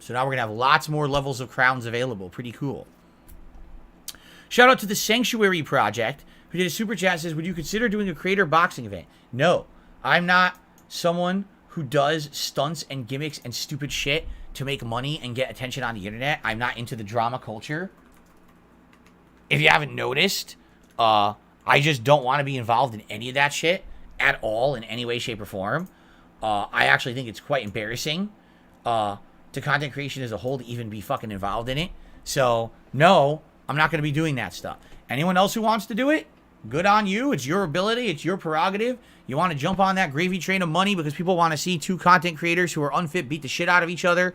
So now we're going to have lots more levels of crowns available. Pretty cool. Shout out to the Sanctuary Project, who did a super chat, says, would you consider doing a creator boxing event? No, I'm not someone who does stunts and gimmicks and stupid shit to make money and get attention on the internet. I'm not into the drama culture. If you haven't noticed, I just don't want to be involved in any of that shit at all in any way, shape, or form. I actually think it's quite embarrassing to content creation as a whole to even be fucking involved in it. So, no, I'm not going to be doing that stuff. Anyone else who wants to do it, good on you. It's your ability. It's your prerogative. You want to jump on that gravy train of money because people want to see two content creators who are unfit beat the shit out of each other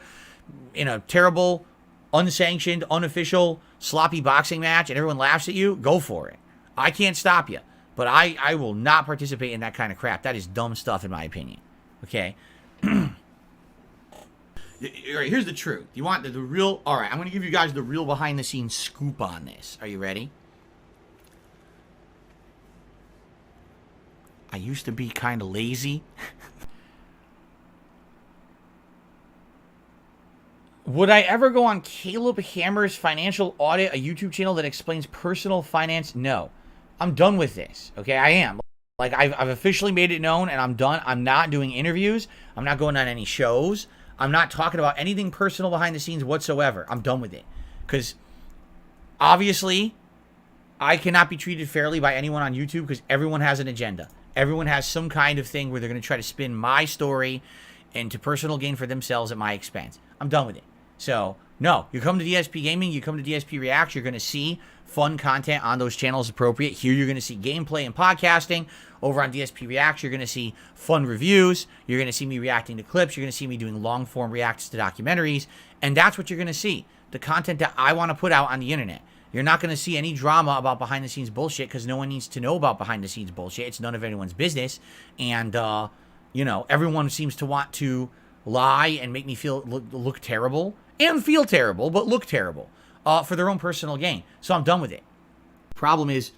in a terrible, unsanctioned, unofficial, sloppy boxing match, and everyone laughs at you. Go for it. I can't stop you. But I will not participate in that kind of crap. That is dumb stuff in my opinion. Okay? All right, here's the truth. You want the real... All right, I'm going to give you guys the real behind-the-scenes scoop on this. Are you ready? I used to be kind of lazy. Would I ever go on Caleb Hammer's Financial Audit, a YouTube channel that explains personal finance? No. I'm done with this. Okay, I am. Like, I've officially made it known, and I'm done. I'm not doing interviews. I'm not going on any shows. I'm not talking about anything personal behind the scenes whatsoever. I'm done with it. Because, obviously, I cannot be treated fairly by anyone on YouTube because everyone has an agenda. Everyone has some kind of thing where they're going to try to spin my story into personal gain for themselves at my expense. I'm done with it. So, no. You come to DSP Gaming, you come to DSP Reacts, you're going to see fun content on those channels appropriate. Here you're going to see gameplay and podcasting. Over on DSP Reacts, you're going to see fun reviews. You're going to see me reacting to clips. You're going to see me doing long-form reacts to documentaries. And that's what you're going to see. The content that I want to put out on the internet. You're not going to see any drama about behind-the-scenes bullshit because no one needs to know about behind-the-scenes bullshit. It's none of anyone's business. And, you know, everyone seems to want to lie and make me look terrible. And feel terrible, but look terrible. For their own personal gain. So I'm done with it. Problem is,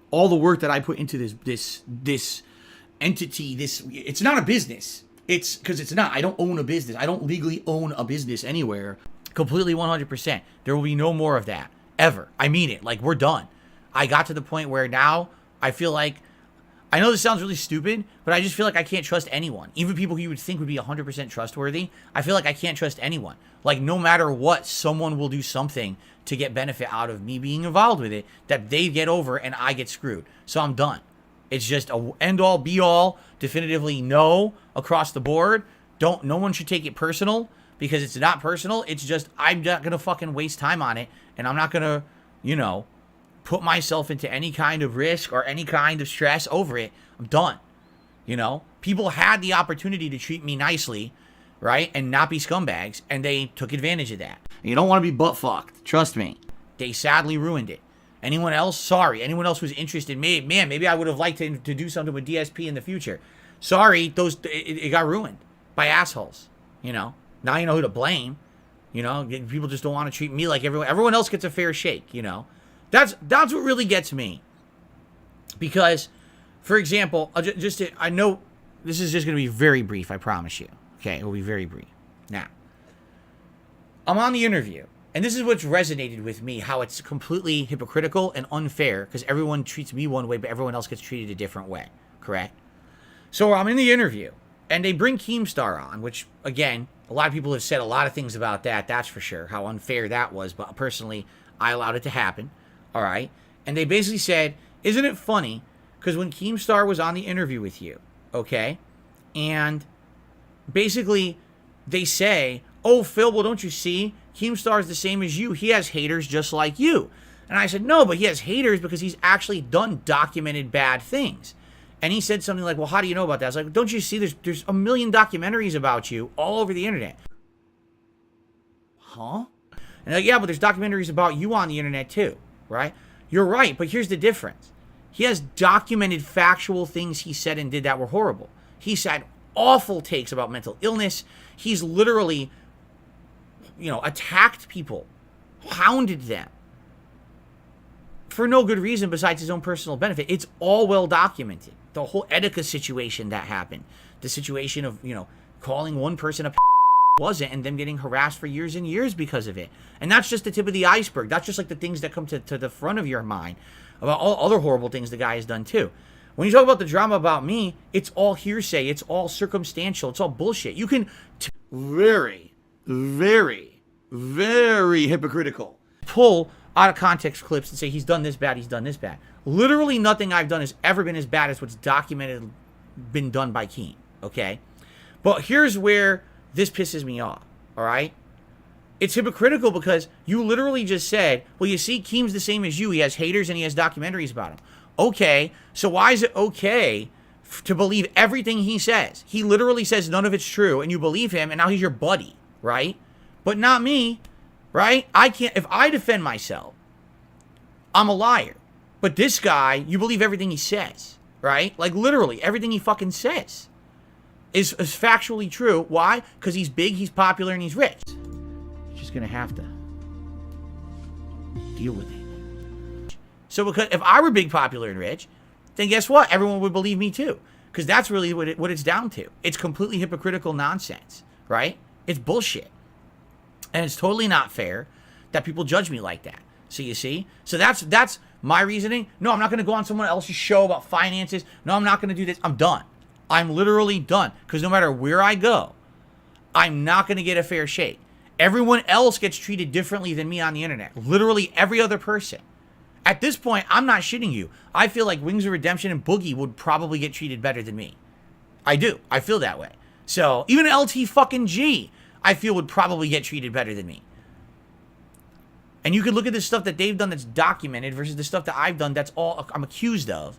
all the work that I put into this entity, it's not a business. It's because it's not. I don't own a business. I don't legally own a business anywhere. Completely 100%. There will be no more of that. Ever. I mean it. Like, we're done. I got to the point where now I feel like, I know this sounds really stupid, but I just feel like I can't trust anyone. Even people who you would think would be 100% trustworthy, I feel like I can't trust anyone. Like, no matter what, someone will do something to get benefit out of me being involved with it that they get over and I get screwed. So I'm done. It's just a end-all, be-all, definitively no across the board. No one should take it personal because it's not personal. It's just I'm not going to fucking waste time on it, and I'm not going to, you know, put myself into any kind of risk or any kind of stress over it. I'm done. You know, people had the opportunity to treat me nicely, right, and not be scumbags, and they took advantage of that. You don't want to be butt-fucked. Trust me. They sadly ruined it. Anyone else? Sorry. Anyone else who's interested? Maybe I would have liked to do something with DSP in the future. Sorry, it got ruined by assholes. You know, now you know who to blame. You know, people just don't want to treat me like everyone. Everyone else gets a fair shake. You know, that's what really gets me. Because, for example, I know this is just going to be very brief. I promise you. Okay, it will be very brief. Now, I'm on the interview. And this is what's resonated with me, how it's completely hypocritical and unfair because everyone treats me one way, but everyone else gets treated a different way. Correct? So I'm in the interview, and they bring Keemstar on, which, again, a lot of people have said a lot of things about that, that's for sure, how unfair that was. But personally, I allowed it to happen. All right? And they basically said, isn't it funny? Because when Keemstar was on the interview with you, okay? And basically, they say, oh, Phil, well, don't you see? Keemstar is the same as you. He has haters just like you. And I said, no, but he has haters because he's actually done documented bad things. And he said something like, well, how do you know about that? I was like, don't you see there's a million documentaries about you all over the internet? Huh? And like, yeah, but there's documentaries about you on the internet too, right? You're right, but here's the difference. He has documented factual things he said and did that were horrible. He said awful takes about mental illness. He's literally, you know, attacked people, hounded them for no good reason besides his own personal benefit. It's all well documented. The whole Etika situation that happened, the situation of, you know, calling one person a wasn't, and them getting harassed for years and years because of it. And that's just the tip of the iceberg. That's just like the things that come to the front of your mind about all other horrible things the guy has done too. When you talk about the drama about me, it's all hearsay. It's all circumstantial. It's all bullshit. You can very, very, very hypocritical pull out of context clips and say he's done this bad, he's done this bad. Literally nothing I've done has ever been as bad as what's documented been done by Keem, okay? But here's where this pisses me off, all right? It's hypocritical because you literally just said, well, you see, Keem's the same as you. He has haters and he has documentaries about him. Okay, so why is it okay to believe everything he says? He literally says none of it's true, and you believe him, and now he's your buddy, right? But not me, right? I can't, if I defend myself, I'm a liar. But this guy, you believe everything he says, right? Like literally everything he fucking says is factually true. Why? Because he's big, he's popular, and he's rich. He's just gonna have to deal with it. So because if I were big, popular, and rich, then guess what? Everyone would believe me too. Because that's really what it's down to. It's completely hypocritical nonsense, right? It's bullshit. And it's totally not fair that people judge me like that. So you see? So that's my reasoning. No, I'm not going to go on someone else's show about finances. No, I'm not going to do this. I'm done. I'm literally done. Because no matter where I go, I'm not going to get a fair shake. Everyone else gets treated differently than me on the internet. Literally every other person. At this point, I'm not shitting you. I feel like Wings of Redemption and Boogie would probably get treated better than me. I do. I feel that way. So even LT fucking G, I feel would probably get treated better than me. And you could look at the stuff that they've done that's documented versus the stuff that I've done that's all I'm accused of.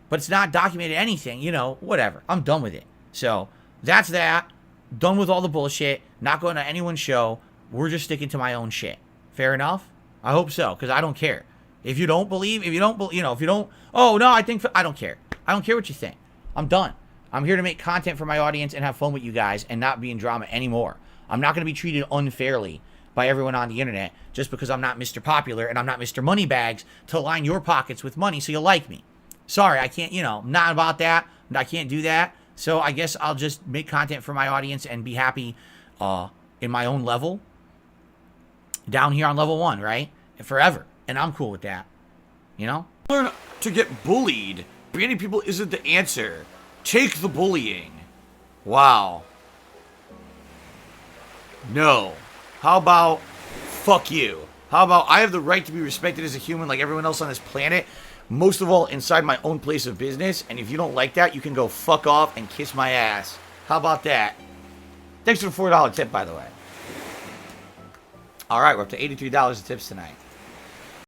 But it's not documented anything, you know, whatever. I'm done with it. So that's that. Done with all the bullshit. Not going to anyone's show. We're just sticking to my own shit. Fair enough? I hope so, because I don't care. If you don't believe, if you don't, oh, no, I don't care. I don't care what you think. I'm done. I'm here to make content for my audience and have fun with you guys and not be in drama anymore. I'm not going to be treated unfairly by everyone on the internet just because I'm not Mr. Popular and I'm not Mr. Moneybags to line your pockets with money so you'll like me. Sorry, I can't, not about that. I can't do that. So I guess I'll just make content for my audience and be happy in my own level. Down here on level 1, right? Forever. And I'm cool with that. Learn to get bullied. Banning people isn't the answer. Take the bullying. Wow. No. How about fuck you? How about I have the right to be respected as a human like everyone else on this planet? Most of all, inside my own place of business. And if you don't like that, you can go fuck off and kiss my ass. How about that? Thanks for the $4 tip, by the way. All right, we're up to $83 in tips tonight.